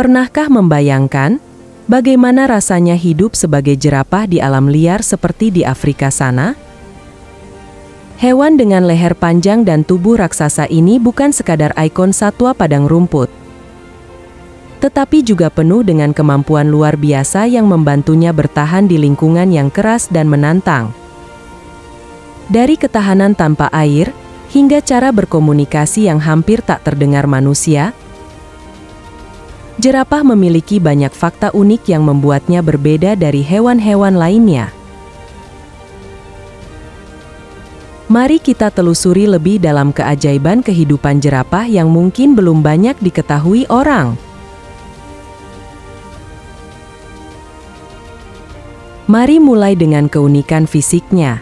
Pernahkah membayangkan bagaimana rasanya hidup sebagai jerapah di alam liar seperti di Afrika sana? Hewan dengan leher panjang dan tubuh raksasa ini bukan sekadar ikon satwa padang rumput, tetapi juga penuh dengan kemampuan luar biasa yang membantunya bertahan di lingkungan yang keras dan menantang. Dari ketahanan tanpa air, hingga cara berkomunikasi yang hampir tak terdengar manusia, jerapah memiliki banyak fakta unik yang membuatnya berbeda dari hewan-hewan lainnya. Mari kita telusuri lebih dalam keajaiban kehidupan jerapah yang mungkin belum banyak diketahui orang. Mari mulai dengan keunikan fisiknya.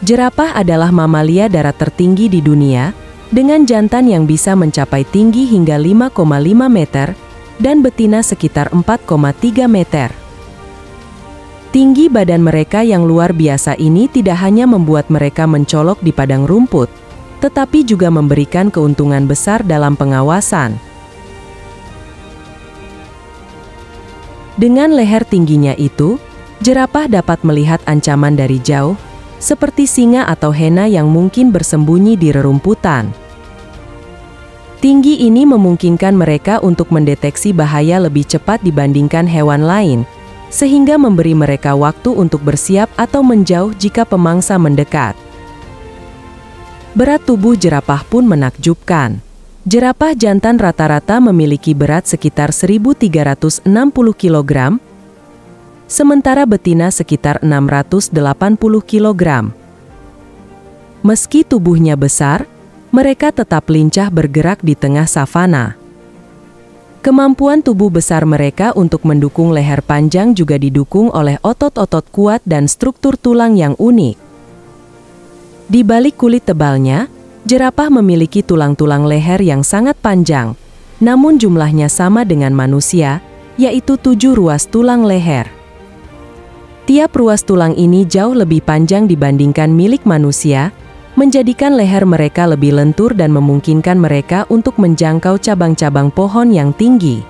Jerapah adalah mamalia darat tertinggi di dunia, dengan jantan yang bisa mencapai tinggi hingga 5,5 meter, dan betina sekitar 4,3 meter. Tinggi badan mereka yang luar biasa ini tidak hanya membuat mereka mencolok di padang rumput, tetapi juga memberikan keuntungan besar dalam pengawasan. Dengan leher tingginya itu, jerapah dapat melihat ancaman dari jauh, seperti singa atau hena yang mungkin bersembunyi di rerumputan. Tinggi ini memungkinkan mereka untuk mendeteksi bahaya lebih cepat dibandingkan hewan lain, sehingga memberi mereka waktu untuk bersiap atau menjauh jika pemangsa mendekat. Berat tubuh jerapah pun menakjubkan. Jerapah jantan rata-rata memiliki berat sekitar 1.360 kg, sementara betina sekitar 680 kg. Meski tubuhnya besar, mereka tetap lincah bergerak di tengah savana. Kemampuan tubuh besar mereka untuk mendukung leher panjang juga didukung oleh otot-otot kuat dan struktur tulang yang unik. Di balik kulit tebalnya, jerapah memiliki tulang-tulang leher yang sangat panjang, namun jumlahnya sama dengan manusia, yaitu 7 ruas tulang leher. Tiap ruas tulang ini jauh lebih panjang dibandingkan milik manusia, menjadikan leher mereka lebih lentur dan memungkinkan mereka untuk menjangkau cabang-cabang pohon yang tinggi.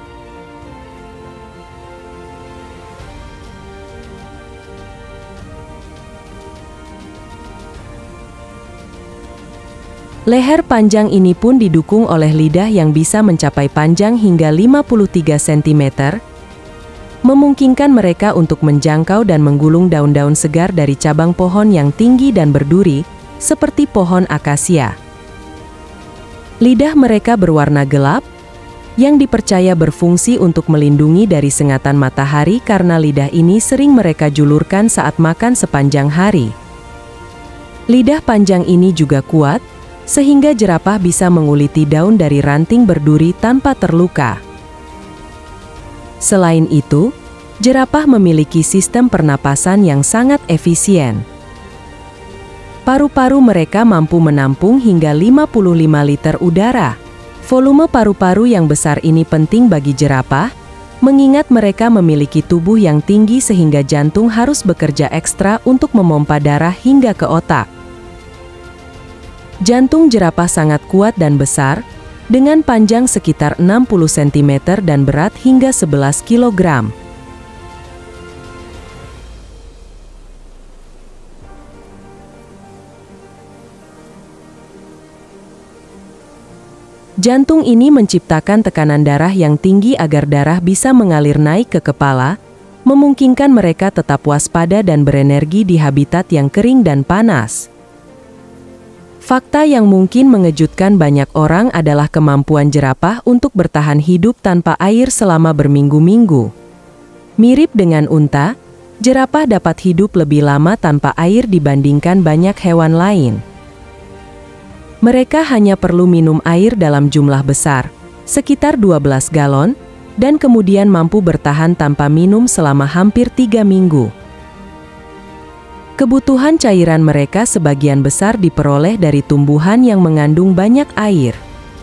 Leher panjang ini pun didukung oleh lidah yang bisa mencapai panjang hingga 53 cm, memungkinkan mereka untuk menjangkau dan menggulung daun-daun segar dari cabang pohon yang tinggi dan berduri, seperti pohon akasia. Lidah mereka berwarna gelap, yang dipercaya berfungsi untuk melindungi dari sengatan matahari karena lidah ini sering mereka julurkan saat makan sepanjang hari. Lidah panjang ini juga kuat, sehingga jerapah bisa menguliti daun dari ranting berduri tanpa terluka. Selain itu, jerapah memiliki sistem pernapasan yang sangat efisien. Paru-paru mereka mampu menampung hingga 55 liter udara. Volume paru-paru yang besar ini penting bagi jerapah, mengingat mereka memiliki tubuh yang tinggi sehingga jantung harus bekerja ekstra untuk memompa darah hingga ke otak. Jantung jerapah sangat kuat dan besar, dengan panjang sekitar 60 cm dan berat hingga 11 kg. Jantung ini menciptakan tekanan darah yang tinggi agar darah bisa mengalir naik ke kepala, memungkinkan mereka tetap waspada dan berenergi di habitat yang kering dan panas. Fakta yang mungkin mengejutkan banyak orang adalah kemampuan jerapah untuk bertahan hidup tanpa air selama berminggu-minggu. Mirip dengan unta, jerapah dapat hidup lebih lama tanpa air dibandingkan banyak hewan lain. Mereka hanya perlu minum air dalam jumlah besar, sekitar 12 galon, dan kemudian mampu bertahan tanpa minum selama hampir 3 minggu. Kebutuhan cairan mereka sebagian besar diperoleh dari tumbuhan yang mengandung banyak air.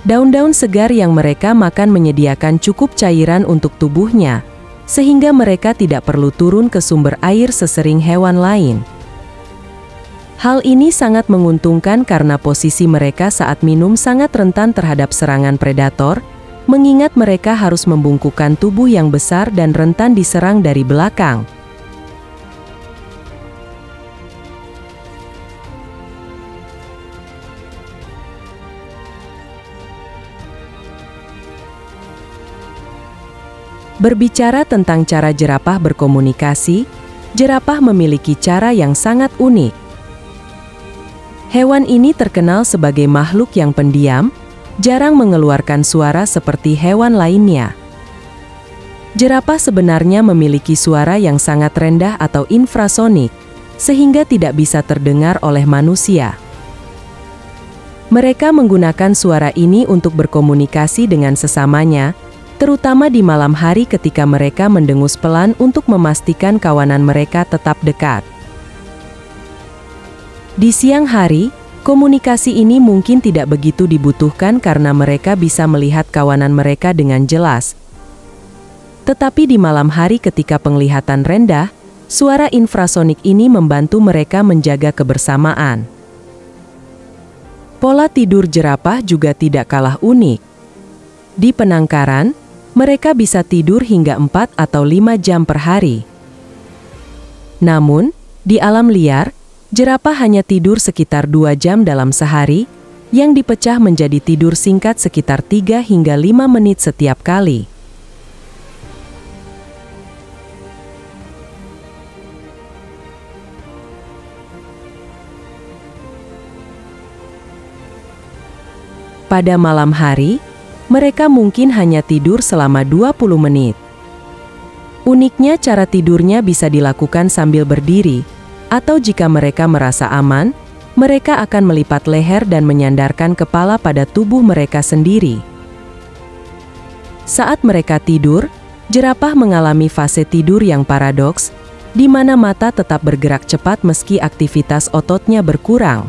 Daun-daun segar yang mereka makan menyediakan cukup cairan untuk tubuhnya, sehingga mereka tidak perlu turun ke sumber air sesering hewan lain. Hal ini sangat menguntungkan karena posisi mereka saat minum sangat rentan terhadap serangan predator, mengingat mereka harus membungkukkan tubuh yang besar dan rentan diserang dari belakang. Berbicara tentang cara jerapah berkomunikasi, jerapah memiliki cara yang sangat unik. Hewan ini terkenal sebagai makhluk yang pendiam, jarang mengeluarkan suara seperti hewan lainnya. Jerapah sebenarnya memiliki suara yang sangat rendah atau infrasonik, sehingga tidak bisa terdengar oleh manusia. Mereka menggunakan suara ini untuk berkomunikasi dengan sesamanya, terutama di malam hari ketika mereka mendengus pelan untuk memastikan kawanan mereka tetap dekat. Di siang hari, komunikasi ini mungkin tidak begitu dibutuhkan karena mereka bisa melihat kawanan mereka dengan jelas. Tetapi di malam hari ketika penglihatan rendah, suara infrasonik ini membantu mereka menjaga kebersamaan. Pola tidur jerapah juga tidak kalah unik. Di penangkaran, mereka bisa tidur hingga 4 atau 5 jam per hari. Namun, di alam liar, jerapah hanya tidur sekitar 2 jam dalam sehari, yang dipecah menjadi tidur singkat sekitar 3 hingga 5 menit setiap kali. Pada malam hari, mereka mungkin hanya tidur selama 20 menit. Uniknya cara tidurnya bisa dilakukan sambil berdiri, atau jika mereka merasa aman, mereka akan melipat leher dan menyandarkan kepala pada tubuh mereka sendiri. Saat mereka tidur, jerapah mengalami fase tidur yang paradoks, di mana mata tetap bergerak cepat meski aktivitas ototnya berkurang.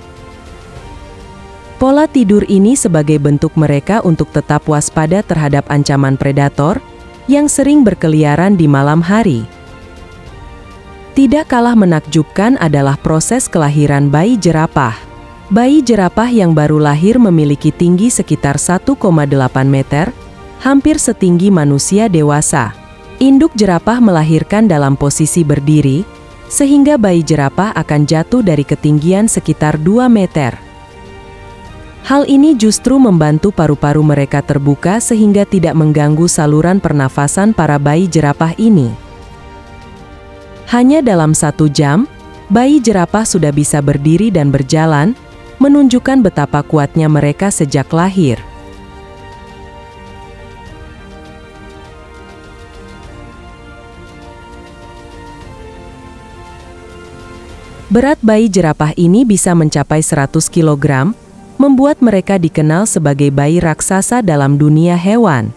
Pola tidur ini sebagai bentuk mereka untuk tetap waspada terhadap ancaman predator yang sering berkeliaran di malam hari. Tidak kalah menakjubkan adalah proses kelahiran bayi jerapah. Bayi jerapah yang baru lahir memiliki tinggi sekitar 1,8 meter, hampir setinggi manusia dewasa. Induk jerapah melahirkan dalam posisi berdiri, sehingga bayi jerapah akan jatuh dari ketinggian sekitar 2 meter. Hal ini justru membantu paru-paru mereka terbuka sehingga tidak mengganggu saluran pernafasan para bayi jerapah ini. Hanya dalam 1 jam, bayi jerapah sudah bisa berdiri dan berjalan, menunjukkan betapa kuatnya mereka sejak lahir. Berat bayi jerapah ini bisa mencapai 100 kg, membuat mereka dikenal sebagai bayi raksasa dalam dunia hewan.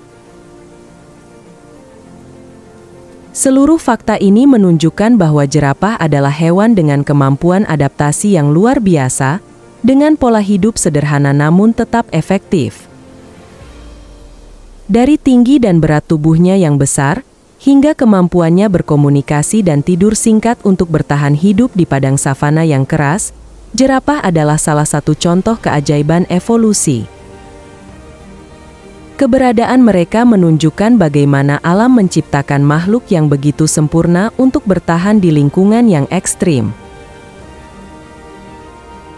Seluruh fakta ini menunjukkan bahwa jerapah adalah hewan dengan kemampuan adaptasi yang luar biasa, dengan pola hidup sederhana namun tetap efektif. Dari tinggi dan berat tubuhnya yang besar, hingga kemampuannya berkomunikasi dan tidur singkat untuk bertahan hidup di padang savana yang keras, jerapah adalah salah satu contoh keajaiban evolusi. Keberadaan mereka menunjukkan bagaimana alam menciptakan makhluk yang begitu sempurna untuk bertahan di lingkungan yang ekstrim.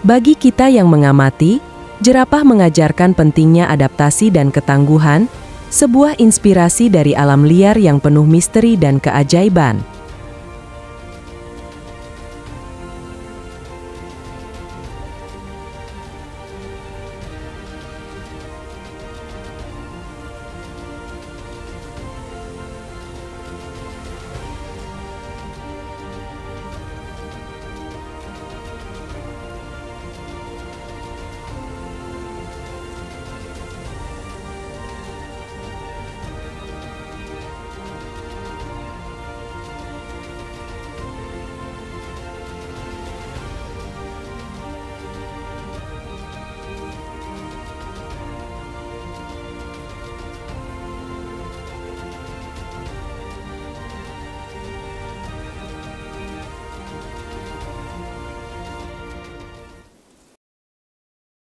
Bagi kita yang mengamati, jerapah mengajarkan pentingnya adaptasi dan ketangguhan, sebuah inspirasi dari alam liar yang penuh misteri dan keajaiban.